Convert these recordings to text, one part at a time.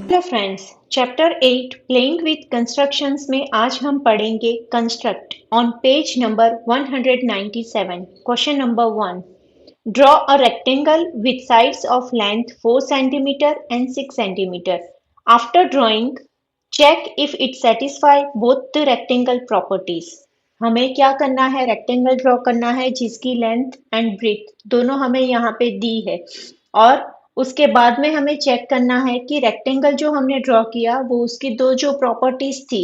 Hello friends, chapter 8 playing with constructions में आज हम पढ़ेंगे construct on page number 197। Question number 1, draw a rectangle with sides of length 4 cm and 6 cm. After drawing check if it satisfy both the rectangle properties. हमें क्या करना है, rectangle draw करना है जिसकी लेंथ एंड ब्रेथ दोनों हमें यहाँ पे दी है, और उसके बाद में हमें चेक करना है कि रेक्टेंगल जो हमने ड्रॉ किया वो उसकी दो जो प्रॉपर्टीज थी,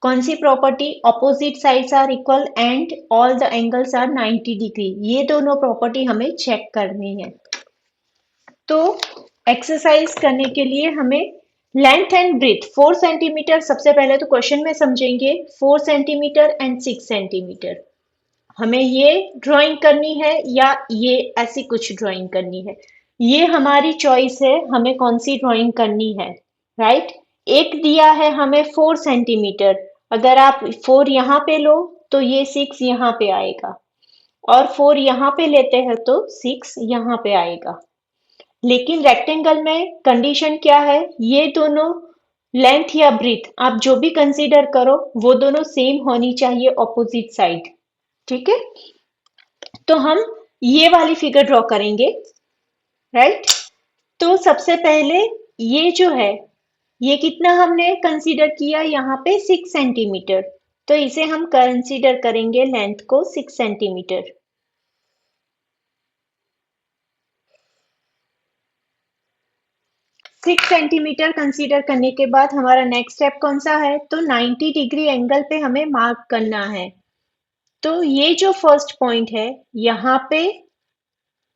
कौन सी property, opposite sides are equal and all the angles are 90 degree, ये दोनों प्रॉपर्टी हमें चेक करनी है। तो एक्सरसाइज करने के लिए हमें लेंथ एंड ब्रेथ 4 सेंटीमीटर, सबसे पहले तो क्वेश्चन में समझेंगे 4 सेंटीमीटर एंड 6 सेंटीमीटर हमें ये ड्राइंग करनी है या ये ऐसी कुछ ड्राइंग करनी है, ये हमारी चॉइस है, हमें कौन सी ड्राइंग करनी है, राइट। एक दिया है हमें 4 सेंटीमीटर, अगर आप 4 यहाँ पे लो तो ये 6 यहाँ पे आएगा, और 4 यहाँ पे लेते हैं तो 6 यहाँ पे आएगा। लेकिन रेक्टेंगल में कंडीशन क्या है, ये दोनों लेंथ या ब्रीथ आप जो भी कंसीडर करो वो दोनों सेम होनी चाहिए ऑपोजिट साइड, ठीक है। तो हम ये वाली फिगर ड्रॉ करेंगे, राइट। तो सबसे पहले ये जो है, ये कितना हमने कंसीडर किया यहाँ पे 6 सेंटीमीटर, तो इसे हम कंसीडर करेंगे लेंथ को 6 सेंटीमीटर। सिक्स सेंटीमीटर कंसीडर करने के बाद हमारा नेक्स्ट स्टेप कौन सा है, तो 90 डिग्री एंगल पे हमें मार्क करना है। तो ये जो फर्स्ट पॉइंट है, यहाँ पे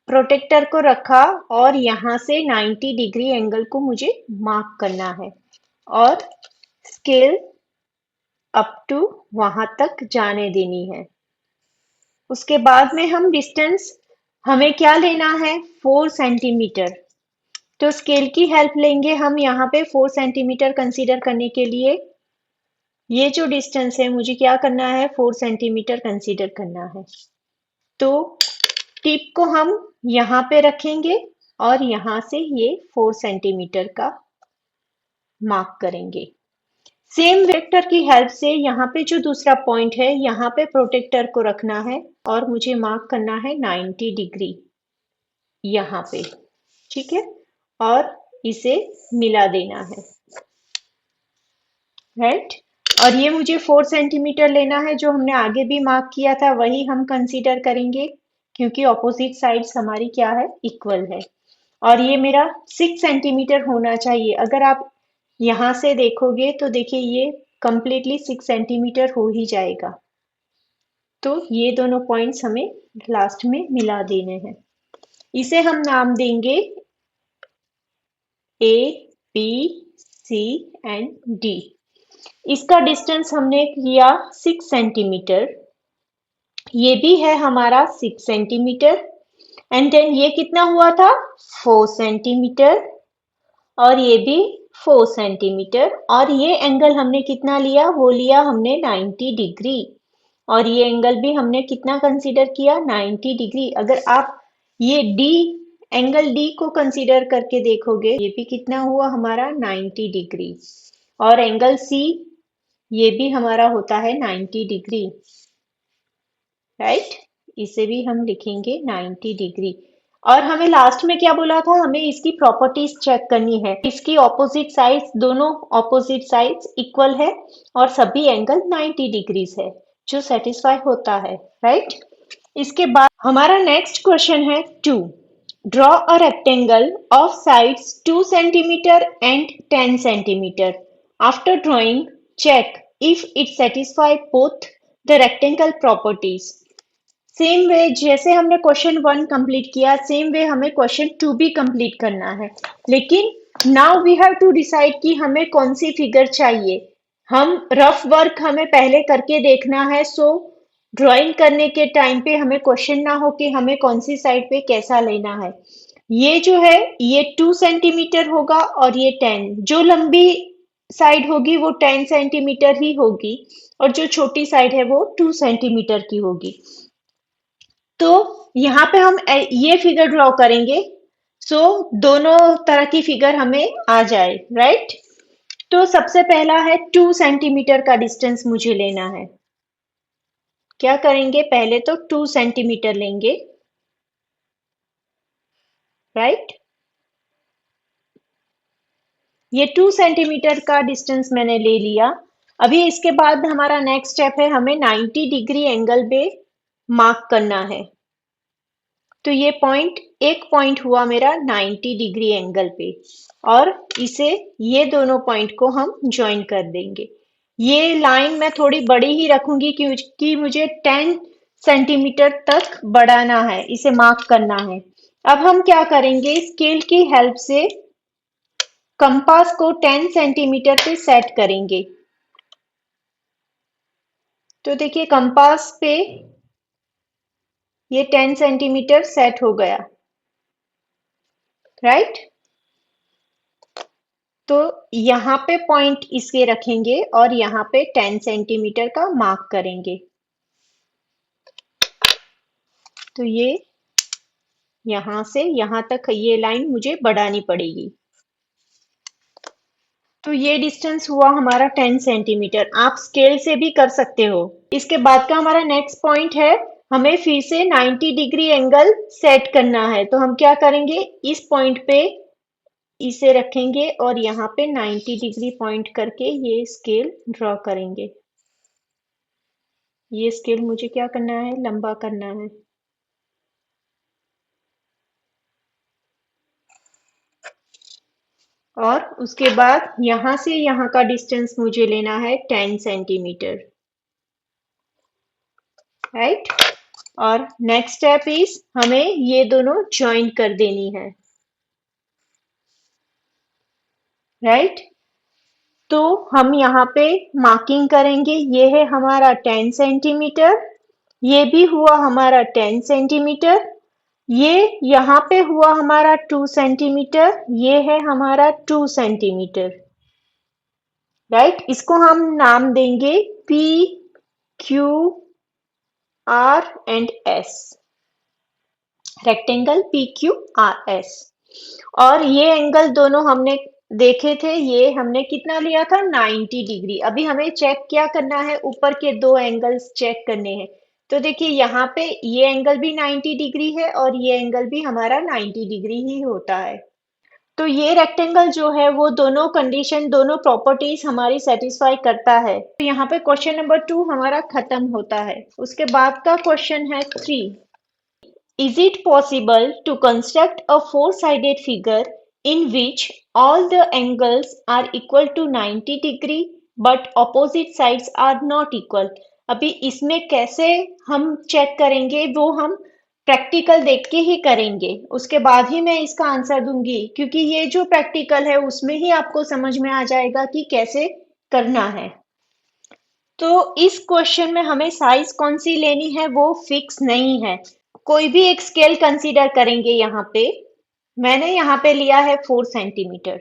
प्रोटेक्टर को रखा और यहाँ से 90 डिग्री एंगल को मुझे मार्क करना है, और स्केल अप टू वहां तक जाने देनी है। उसके बाद में हम डिस्टेंस, हमें क्या लेना है, 4 सेंटीमीटर। तो स्केल की हेल्प लेंगे हम यहाँ पे 4 सेंटीमीटर कंसीडर करने के लिए। ये जो डिस्टेंस है मुझे क्या करना है, 4 सेंटीमीटर कंसीडर करना है। तो टिप को हम यहाँ पे रखेंगे और यहाँ से ये 4 सेंटीमीटर का मार्क करेंगे। सेम वेक्टर की हेल्प से यहाँ पे जो दूसरा पॉइंट है, यहाँ पे प्रोटेक्टर को रखना है और मुझे मार्क करना है 90 डिग्री यहाँ पे, ठीक है, और इसे मिला देना है, राइट। और ये मुझे 4 सेंटीमीटर लेना है, जो हमने आगे भी मार्क किया था वही हम कंसीडर करेंगे, क्योंकि ऑपोजिट साइड्स हमारी क्या है, इक्वल है। और ये मेरा 6 सेंटीमीटर होना चाहिए। अगर आप यहाँ से देखोगे तो देखिए ये कंप्लीटली 6 सेंटीमीटर हो ही जाएगा। तो ये दोनों पॉइंट्स हमें लास्ट में मिला देने हैं। इसे हम नाम देंगे ए, बी, सी एंड डी। इसका डिस्टेंस हमने किया 6 सेंटीमीटर, ये भी है हमारा 6 सेंटीमीटर, एंड देन ये कितना हुआ था, 4 सेंटीमीटर, और ये भी 4 सेंटीमीटर, और ये एंगल हमने कितना लिया, वो लिया हमने 90 डिग्री, और ये एंगल भी हमने कितना कंसीडर किया, 90 डिग्री। अगर आप ये डी, एंगल डी को कंसीडर करके देखोगे, ये भी कितना हुआ हमारा 90 डिग्री, और एंगल सी ये भी हमारा होता है 90 डिग्री, राइट। इसे भी हम लिखेंगे 90 डिग्री। और हमें लास्ट में क्या बोला था, हमें इसकी प्रॉपर्टीज चेक करनी है, इसकी ऑपोजिट साइड्स, दोनों ऑपोजिट साइड्स इक्वल है और सभी एंगल 90 डिग्रीज है, जो सेटिस्फाई होता है, राइट। इसके बाद हमारा नेक्स्ट क्वेश्चन है 2, draw a rectangle of sides 2 centimeter and 10 centimeter. After drawing check if it satisfy both the rectangle properties. Same way जैसे हमने क्वेश्चन 1 कंप्लीट किया, सेम वे हमें क्वेश्चन 2 भी कंप्लीट करना है, लेकिन now we have to decide कि हमें कौन सी फिगर चाहिए। हम रफ वर्क हमें पहले करके देखना है, सो ड्राइंग करने के टाइम पे हमें क्वेश्चन ना हो कि हमें कौन सी साइड पे कैसा लेना है। ये जो है ये 2 सेंटीमीटर होगा, और ये 10, जो लंबी साइड होगी वो 10 सेंटीमीटर ही होगी, और जो छोटी साइड है वो 2 सेंटीमीटर की होगी। तो यहाँ पे हम ये फिगर ड्रॉ करेंगे। सो दोनों तरह की फिगर हमें आ जाए, राइट। तो सबसे पहला है 2 सेंटीमीटर का डिस्टेंस मुझे लेना है। क्या करेंगे, पहले तो 2 सेंटीमीटर लेंगे, राइट। ये 2 सेंटीमीटर का डिस्टेंस मैंने ले लिया। अभी इसके बाद हमारा नेक्स्ट स्टेप है, हमें 90 डिग्री एंगल पे मार्क करना है। तो ये पॉइंट, एक पॉइंट हुआ मेरा 90 डिग्री एंगल पे, और इसे, ये दोनों पॉइंट को हम ज्वाइन कर देंगे। ये लाइन मैं थोड़ी बड़ी ही रखूंगी क्योंकि मुझे 10 सेंटीमीटर तक बढ़ाना है, इसे मार्क करना है। अब हम क्या करेंगे, स्केल की हेल्प से कंपास को 10 सेंटीमीटर पे सेट करेंगे। तो देखिए कंपास पे ये 10 सेंटीमीटर सेट हो गया, राइट। तो यहाँ पे पॉइंट इसके रखेंगे और यहाँ पे 10 सेंटीमीटर का मार्क करेंगे। तो ये यहाँ से यहाँ तक ये लाइन मुझे बढ़ानी पड़ेगी। तो ये डिस्टेंस हुआ हमारा 10 सेंटीमीटर। आप स्केल से भी कर सकते हो। इसके बाद का हमारा नेक्स्ट पॉइंट है, हमें फिर से 90 डिग्री एंगल सेट करना है। तो हम क्या करेंगे, इस पॉइंट पे इसे रखेंगे और यहाँ पे 90 डिग्री पॉइंट करके ये स्केल ड्रॉ करेंगे। ये स्केल मुझे क्या करना है, लंबा करना है। और उसके बाद यहाँ से यहाँ का डिस्टेंस मुझे लेना है 10 सेंटीमीटर, राइट। और नेक्स्ट स्टेप इज, हमें ये दोनों ज्वाइन कर देनी है, राइट। तो हम यहाँ पे मार्किंग करेंगे, ये है हमारा 10 सेंटीमीटर, ये भी हुआ हमारा 10 सेंटीमीटर, ये यहाँ पे हुआ हमारा 2 सेंटीमीटर, ये है हमारा 2 सेंटीमीटर, राइट। इसको हम नाम देंगे P, Q, R and S, rectangle P Q R S. और ये एंगल दोनों हमने देखे थे, ये हमने कितना लिया था, 90 डिग्री। अभी हमें चेक क्या करना है, ऊपर के दो एंगल्स चेक करने हैं। तो देखिए यहाँ पे ये एंगल भी 90 डिग्री है और ये एंगल भी हमारा 90 डिग्री ही होता है। तो ये रेक्टेंगल जो है वो दोनों कंडीशन, दोनों प्रॉपर्टीज हमारी सेटिस्फाई करता है। तो यहाँ पे क्वेश्चन नंबर 2 हमारा खत्म होता है। उसके बाद का क्वेश्चन है 3। Is it possible to construct a four-sided figure in which all the angles are equal to 90 degree but opposite sides are not equal? अभी इसमें कैसे हम चेक करेंगे, वो हम प्रैक्टिकल देख के ही करेंगे, उसके बाद ही मैं इसका आंसर दूंगी, क्योंकि ये जो प्रैक्टिकल है उसमें ही आपको समझ में आ जाएगा कि कैसे करना है। तो इस क्वेश्चन में हमें साइज कौन सी लेनी है वो फिक्स नहीं है। कोई भी एक स्केल कंसीडर करेंगे यहाँ पे। मैंने यहाँ पे लिया है 4 centimetre.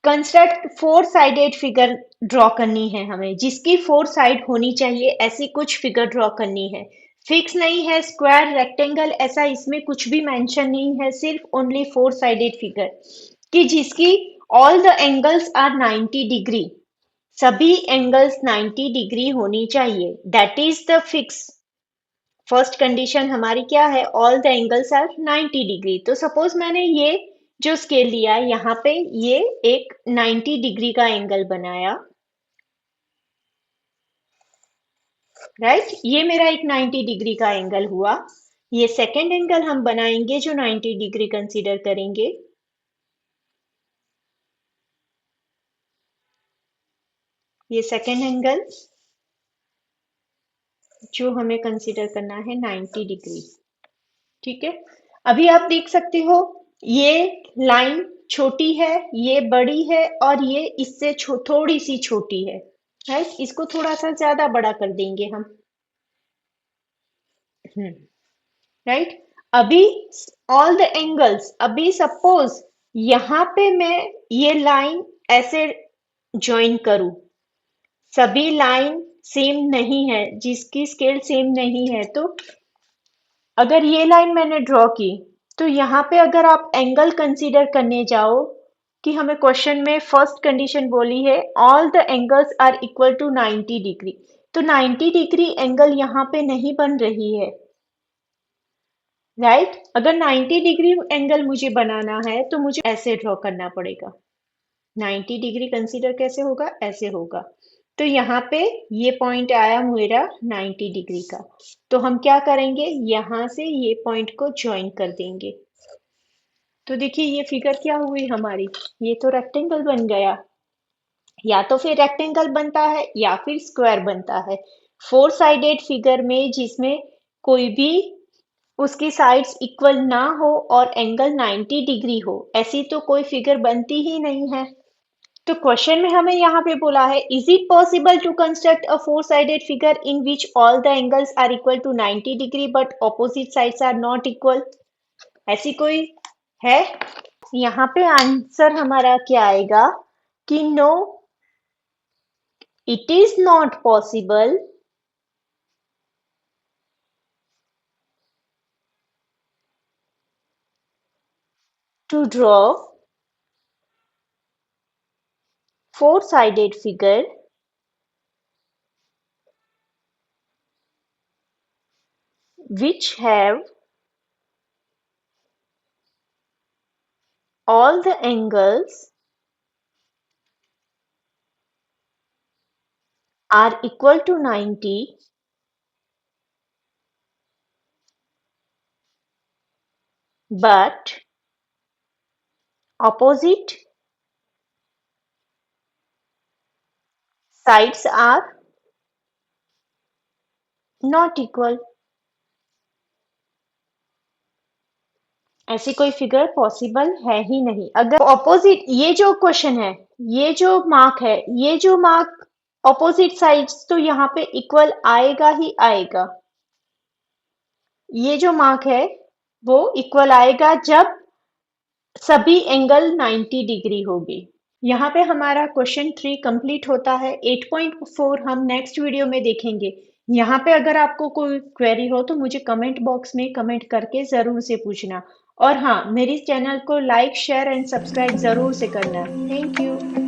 Construct 4 sided figure draw करनी है हमें, जिसकी 4 साइड होनी चाहिए, ऐसी कुछ फिगर ड्रॉ करनी है। फिक्स नहीं है, स्क्वायर, रेक्टेंगल, ऐसा इसमें कुछ भी मेंशन नहीं है, सिर्फ ओनली 4 साइडेड फिगर कि जिसकी all the angles are 90 degree, सभी एंगल्स 90 डिग्री होनी चाहिए। That is the fix. First condition हमारी क्या है, all the angles are 90 degree. तो सपोज मैंने ये जो स्केल लिया है यहाँ पे, ये एक 90 डिग्री का एंगल बनाया, राइट। ये मेरा एक 90 डिग्री का एंगल हुआ। ये सेकेंड एंगल हम बनाएंगे जो 90 डिग्री कंसीडर करेंगे। ये सेकेंड एंगल जो हमें कंसीडर करना है 90 डिग्री, ठीक है। अभी आप देख सकते हो ये लाइन छोटी है, ये बड़ी है, और ये इससे थोड़ी सी छोटी है, राइट। इसको थोड़ा सा ज्यादा बड़ा कर देंगे हम, राइट। अभी ऑल द एंगल्स, अभी सपोज यहाँ पे मैं ये लाइन ऐसे ज्वाइन करूं, सभी लाइन सेम नहीं है, जिसकी स्केल सेम नहीं है, तो अगर ये लाइन मैंने ड्रॉ की तो यहाँ पे अगर आप एंगल कंसीडर करने जाओ कि हमें क्वेश्चन में फर्स्ट कंडीशन बोली है all the angles are equal to 90 degree, तो 90 डिग्री एंगल यहाँ पे नहीं बन रही है, राइट। अगर 90 डिग्री एंगल मुझे बनाना है तो मुझे ऐसे ड्रॉ करना पड़ेगा। 90 डिग्री कंसीडर कैसे होगा, ऐसे होगा। तो यहाँ पे ये पॉइंट आया मेरा 90 डिग्री का, तो हम क्या करेंगे, यहाँ से ये पॉइंट को ज्वाइन कर देंगे। तो देखिए ये फिगर क्या हुई हमारी, ये तो रेक्टेंगल बन गया। या तो फिर रेक्टेंगल बनता है या फिर स्क्वायर बनता है। फोर साइडेड फिगर में जिसमें कोई भी उसकी साइड्स इक्वल ना हो और एंगल 90 डिग्री हो, ऐसी तो कोई फिगर बनती ही नहीं है। तो क्वेश्चन में हमें यहाँ पे बोला है is it possible to construct a four sided figure in which all the angles are equal to 90 degree but opposite sides are not equal, ऐसी कोई है। यहाँ पे आंसर हमारा क्या आएगा कि no, it is not possible to draw four sided figure which have all the angles are equal to 90 but opposite sides are not equal, ऐसी कोई फिगर पॉसिबल है ही नहीं। अगर ऑपोजिट, ये जो क्वेश्चन है, ये जो मार्क है, ये जो मार्क ऑपोजिट साइड्स तो यहाँ पे इक्वल आएगा ही आएगा। ये जो मार्क है वो इक्वल आएगा जब सभी एंगल 90 डिग्री होगी। यहाँ पे हमारा क्वेश्चन 3 कंप्लीट होता है। 8.4 हम नेक्स्ट वीडियो में देखेंगे। यहाँ पे अगर आपको कोई क्वेरी हो तो मुझे कमेंट बॉक्स में कमेंट करके ज़रूर से पूछना। और हाँ, मेरी चैनल को लाइक शेयर एंड सब्सक्राइब ज़रूर से करना। Thank you.